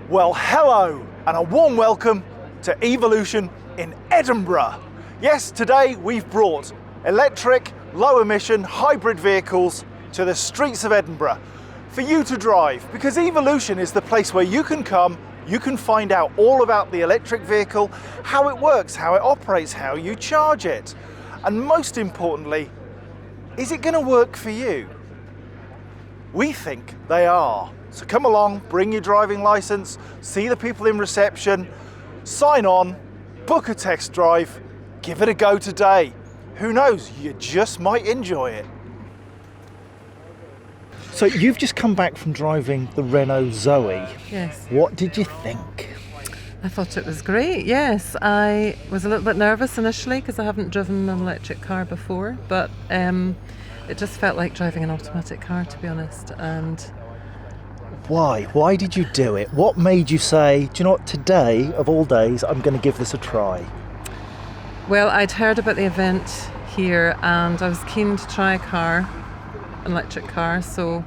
Well, hello and a warm welcome to Evolution in Edinburgh. Yes, today we've brought electric, low-emission, hybrid vehicles to the streets of Edinburgh for you to drive, because Evolution is the place where you can come, you can find out all about the electric vehicle, how it works, how it operates, how you charge it, and most importantly, is it going to work for you? We think they are. So come along, bring your driving license, see the people in reception, sign on, book a test drive, give it a go today. Who knows, you just might enjoy it. So you've just come back from driving the Renault Zoe. Yes. What did you think? I thought it was great, yes. I was a little bit nervous initially because I haven't driven an electric car before, but it just felt like driving an automatic car, to be honest. And Why? Why did you do it? What made you say, do you know what, today, of all days, I'm going to give this a try? well, I'd heard about the event here and I was keen to try an electric car, so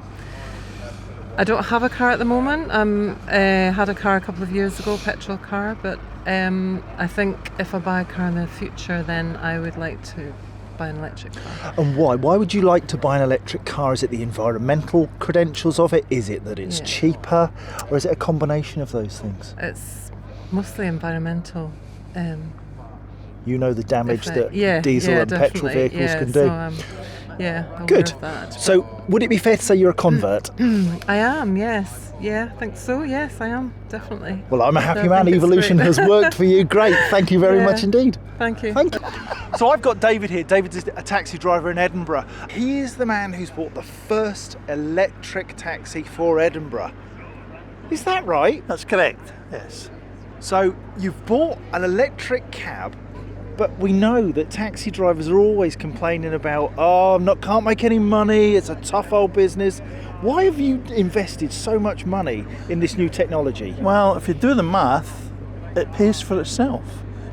I don't have a car at the moment. I had a car a couple of years ago, petrol car, but I think if I buy a car in the future, then I would like to buy an electric car. And why? Why would you like to buy an electric car? Is it the environmental credentials of it? Is it that it's cheaper? Or is it a combination of those things? It's mostly environmental. You know the damage that Yeah, diesel and petrol definitely. vehicles can do. Aware Good. of that. So would it be fair to say you're a convert? I am, yes. Yeah, I think so. Yes, I am, definitely. Well, I'm a happy So I man. think it's Evolution great. has worked for you. Great. Thank you very much indeed. Thank you. Thank you. So I've got David here. David's a taxi driver in Edinburgh. He is the man who's bought the first electric taxi for Edinburgh. Is that right? That's correct, yes. So you've bought an electric cab, but we know that taxi drivers are always complaining about, can't make any money, it's a tough old business. Why have you invested so much money in this new technology? Well, if you do the math, it pays for itself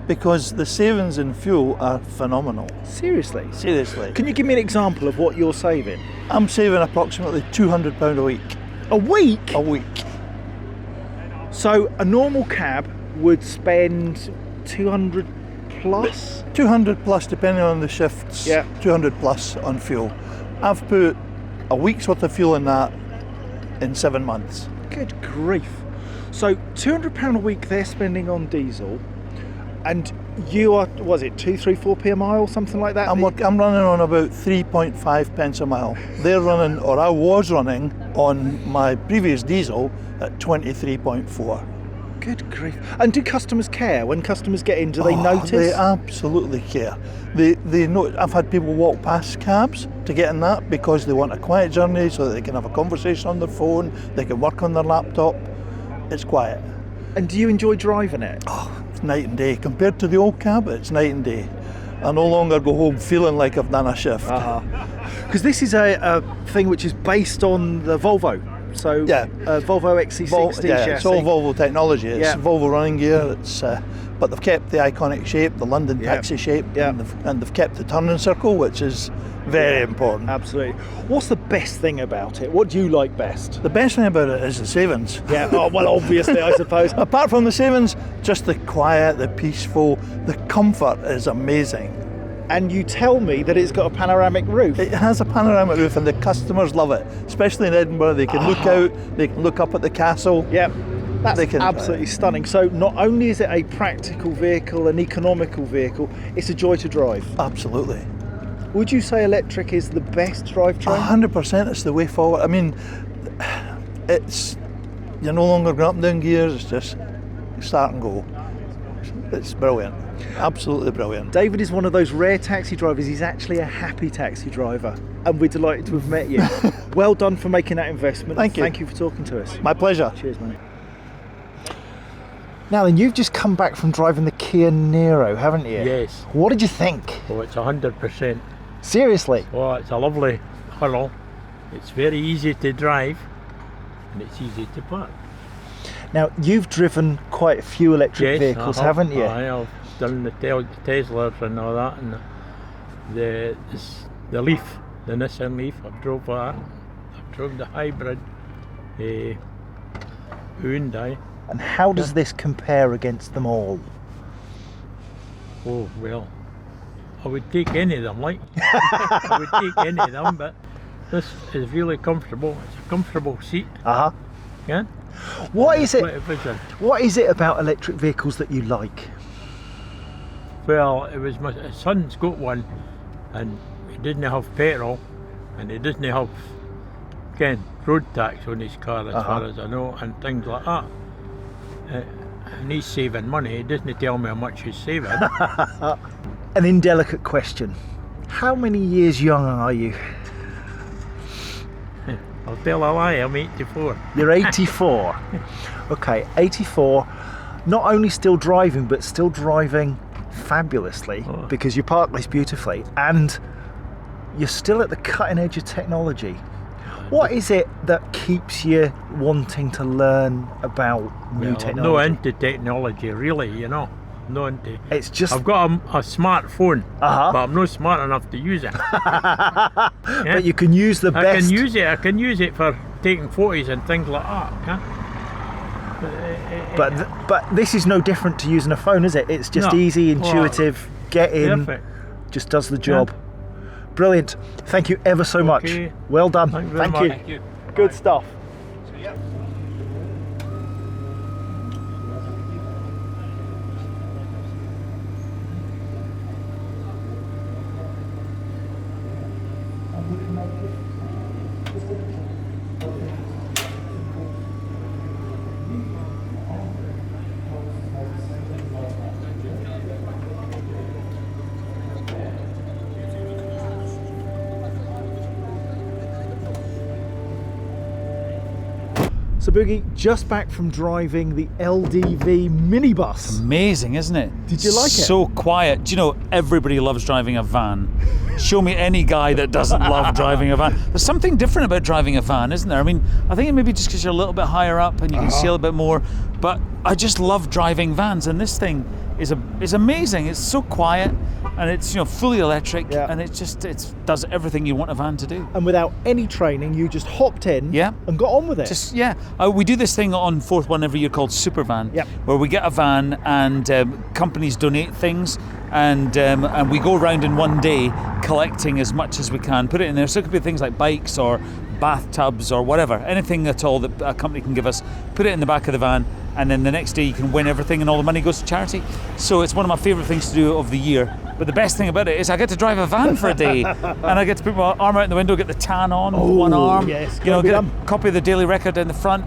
because the savings in fuel are phenomenal. Seriously? Seriously. Can you give me an example of what you're saving? I'm saving approximately £200 a week. A week? A week. So a normal cab would spend 200 plus? 200 plus depending on the shifts, Yeah. 200 plus on fuel. I've put a week's worth of fuel in that in 7 months. Good grief. So £200 a week they're spending on diesel, and you are, was it 2, 3, 4p a mile, something like that? I'm running on about 3.5 pence a mile. They're running, or I was running, on my previous diesel at 23.4. Good grief. And do customers care? When customers get in, do they notice? They absolutely care. They know. I've had people walk past cabs to get in that because they want a quiet journey so that they can have a conversation on their phone, they can work on their laptop. It's quiet. And do you enjoy driving it? It's night and day. Compared to the old cab, it's night and day. I no longer go home feeling like I've done a shift. Because this is a thing which is based on the Volvo. So Yeah. Volvo XC60 chassis. It's all Volvo technology. It's Yeah. Volvo running gear. But they've kept the iconic shape, the London taxi shape, Yeah. and they've kept the turning circle, which is very important. Absolutely. What's the best thing about it? What do you like best? The best thing about it is the savings. Yeah, well, obviously, I suppose. Apart from the savings, just the quiet, the peaceful, the comfort is amazing. And you tell me that it's got a panoramic roof. It has a panoramic roof and the customers love it, especially in Edinburgh. They can look out, they can look up at the castle. Yeah, that's They can- absolutely stunning. So not only is it a practical vehicle, an economical vehicle, it's a joy to drive. Absolutely. Would you say electric is the best drivetrain? 100% it's the way forward. I mean, you're no longer going up and down gears, it's just start and go. It's brilliant. Absolutely brilliant. David is one of those rare taxi drivers. He's actually a happy taxi driver, and we're delighted to have met you. Well done for making that investment. Thank you. Thank you for talking to us. My pleasure. Cheers, mate. Now then, you've just come back from driving the Kia Niro, haven't you? Yes. What did you think? Oh, it's 100%. Seriously? Oh, it's a lovely colour. It's very easy to drive and it's easy to park. Now, you've driven quite a few electric vehicles, haven't you? I have done the Teslas and all that, and the Leaf, the Nissan Leaf. I've drove that. I've drove the hybrid Hyundai. And how does this compare against them all? Oh, well, I would take any of them, like. I would take any of them, but this is really comfortable. It's a comfortable seat. Yeah. What is it? Quite a vision. What is it about electric vehicles that you like? Well, it was my son's got one, and he didn't have petrol, and he doesn't have road tax on his car, as far as I know, and things like that. And he's saving money. He doesn't tell me how much he's saving. An indelicate question. How many years young are you? I'll tell a lie, I'm 84. You're 84. Okay, 84. Not only still driving, but still driving fabulously, because you park this beautifully, and you're still at the cutting edge of technology. What is it that keeps you wanting to learn about new technology? I'm not into technology, really, you know. Not into. It's just. I've got a smartphone, but I'm not smart enough to use it. Yeah? But you can use the best. I can use it for taking photos and things like that. But this is no different to using a phone, is it? It's just easy, intuitive, get in, perfect. Just does the job. Brilliant. Thank you ever so much. Well done. Thank you. Thank you. Good stuff. So Boogie, just back from driving the LDV minibus. Amazing, isn't it? Did you like it? So quiet. Do you know, everybody loves driving a van. Show me any guy that doesn't love driving a van. There's something different about driving a van, isn't there? I mean, I think it may be just because you're a little bit higher up and you can see a little bit more, but I just love driving vans, and this thing is amazing. It's so quiet, and it's, you know, fully electric, and it does everything you want a van to do. And without any training, you just hopped in and got on with it. We do this thing on Fourth One every year called Super Van, where we get a van and companies donate things, and we go around in one day collecting as much as we can, put it in there. So it could be things like bikes or bathtubs or whatever, anything at all that a company can give us, put it in the back of the van, and then the next day you can win everything and all the money goes to charity. So it's one of my favourite things to do of the year. But the best thing about it is I get to drive a van for a day, and I get to put my arm out in the window, get the tan on with one arm, get a copy of the Daily Record down the front,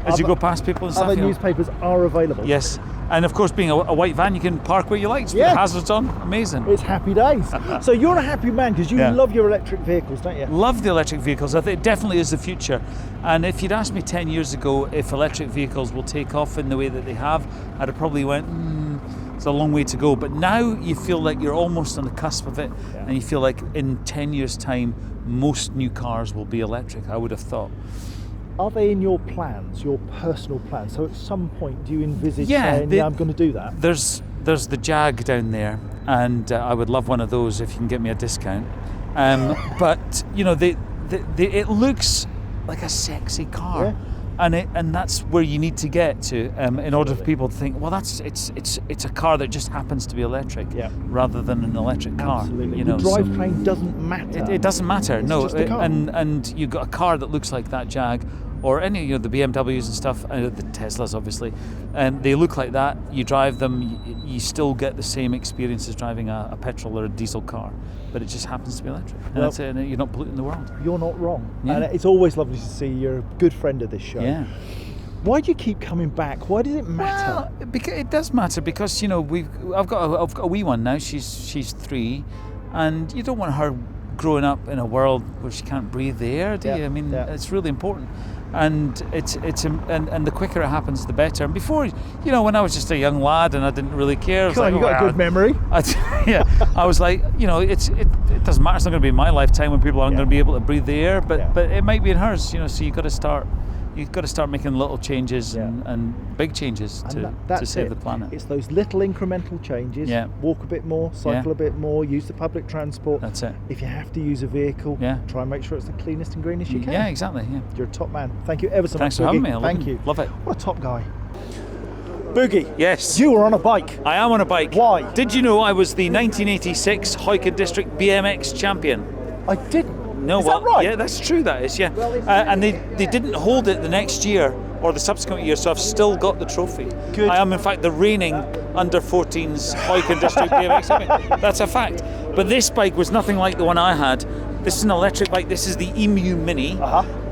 as you go past people and stuff. Other newspapers are available. Yes. And of course, being a white van, you can park where you like. Just put the hazards on. Amazing. It's happy days. So you're a happy man because you love your electric vehicles, don't you? Love the electric vehicles. I think it definitely is the future. And if you'd asked me 10 years ago if electric vehicles will take off in the way that they have, I'd have probably went, it's a long way to go. But now you feel like you're almost on the cusp of it, and you feel like in 10 years' time, most new cars will be electric, I would have thought. Are they in your plans, your personal plans? So at some point, do you envisage saying, I'm going to do that? There's the Jag down there, and I would love one of those if you can get me a discount. But you know, it looks like a sexy car, and that's where you need to get to in order for people to think, well, it's a car that just happens to be electric, rather than an electric car. Absolutely. You know, the drivetrain doesn't matter. It doesn't matter. It's no, just a car. And you've got a car that looks like that Jag, or any, you know, the BMWs and stuff, the Teslas obviously, and they look like that. You drive them, you still get the same experience as driving a petrol or a diesel car, but it just happens to be electric. And that's it, and you're not polluting the world. You're not wrong. And it's always lovely to see you're a good friend of this show. Yeah. Why do you keep coming back? Why does it matter? Well, because it does matter, because, you know, I've got a wee one now. She's 3, and you don't want her growing up in a world where she can't breathe the air, do you? I mean, it's really important. And and the quicker it happens, the better. And before, you know, when I was just a young lad and I didn't really care, Come on, you got a good memory. I was like, you know, it doesn't matter. It's not going to be in my lifetime when people aren't going to be able to breathe the air, but it might be in hers. You know, so you got to start you've got to start making little changes and big changes to save the planet. It's those little incremental changes. Yeah. Walk a bit more, cycle a bit more, use the public transport. That's it. If you have to use a vehicle, try and make sure it's the cleanest and greenest you can. Yeah, exactly. Yeah. You're a top man. Thank you ever so Thanks much, for having Boogie. me. Thank you. Love it. What a top guy. Boogie. Yes. You were on a bike. I am on a bike. Why? Did you know I was the 1986 Huyken District BMX champion? I didn't. No, Is well, that right? yeah, that's true. That is, yeah. And they didn't hold it the next year or the subsequent year, so I've still got the trophy. Good. I am, in fact, the reigning under-14s Huyken District BMX champion. That's a fact. But this bike was nothing like the one I had. This is an electric bike. This is the Emu Mini,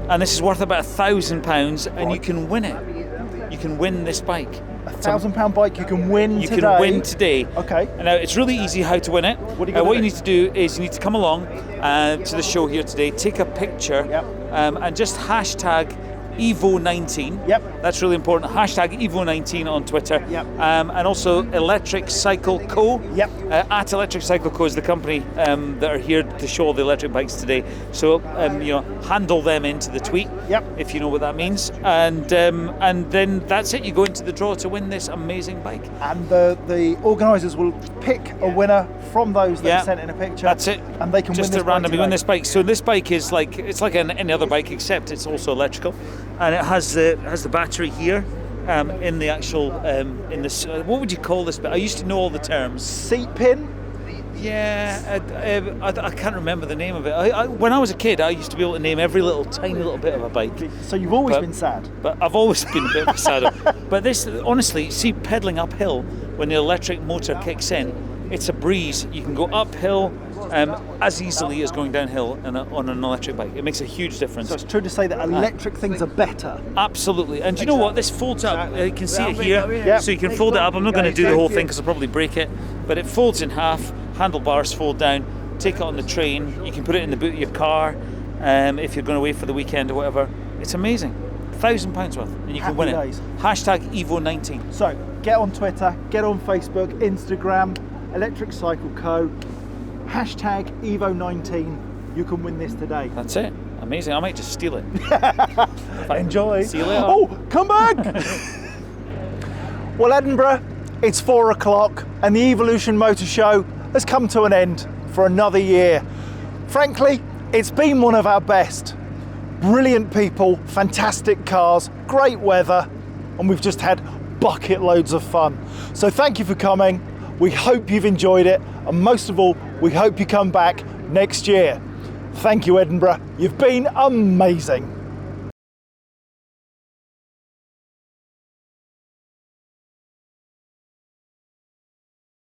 and this is worth about £1,000, and you can win it. You can win this bike. £1,000 bike you can win You today. can win today. Okay. Now, it's really easy how to win it. What do you What you need to do is you need to come along to the show here today, take a picture, and just hashtag Evo19. Yep. That's really important. Hashtag Evo19 on Twitter. Yep. And also Electric Cycle Co. Yep. At Electric Cycle Co is the company that are here to show all the electric bikes today. So handle them into the tweet. Yep. If you know what that means. And then that's it. You go into the draw to win this amazing bike. And the organisers will pick a winner from those that sent in a picture. That's it. And they can just win this to randomly bike win this bike. So this bike is like any other bike, except it's also electrical, and it has the battery here. In the actual in this what would you call this? But I used to know all the terms. Seat pin. Yeah, I can't remember the name of it. When I was a kid, I used to be able to name every tiny little bit of a bike. So you've always been sad. But I've always been a bit of a sad. But this, honestly, see, pedalling uphill when the electric motor kicks in, it's a breeze. You can go uphill as easily as going downhill on an electric bike. It makes a huge difference. So it's true to say that electric things are better. Absolutely. And do you know what? This folds up. You can see it here. Yep. So you can fold it up. I'm not going to do the whole thing because I'll probably break it. But it folds in half. Handlebars fold down. Take it on the train. You can put it in the boot of your car if you're going away for the weekend or whatever. It's amazing. £1,000 worth. And you can win it. Hashtag Evo19. So get on Twitter, get on Facebook, Instagram, Electric Cycle Co. Hashtag Evo19. You can win this today. That's it. Amazing. I might just steal it. Enjoy. See you later. Oh, come back! Well, Edinburgh, it's 4 o'clock and the Evolution Motor Show has come to an end for another year. Frankly, it's been one of our best. Brilliant people, fantastic cars, great weather, and we've just had bucket loads of fun. So thank you for coming. We hope you've enjoyed it, and most of all, we hope you come back next year. Thank you, Edinburgh. You've been amazing.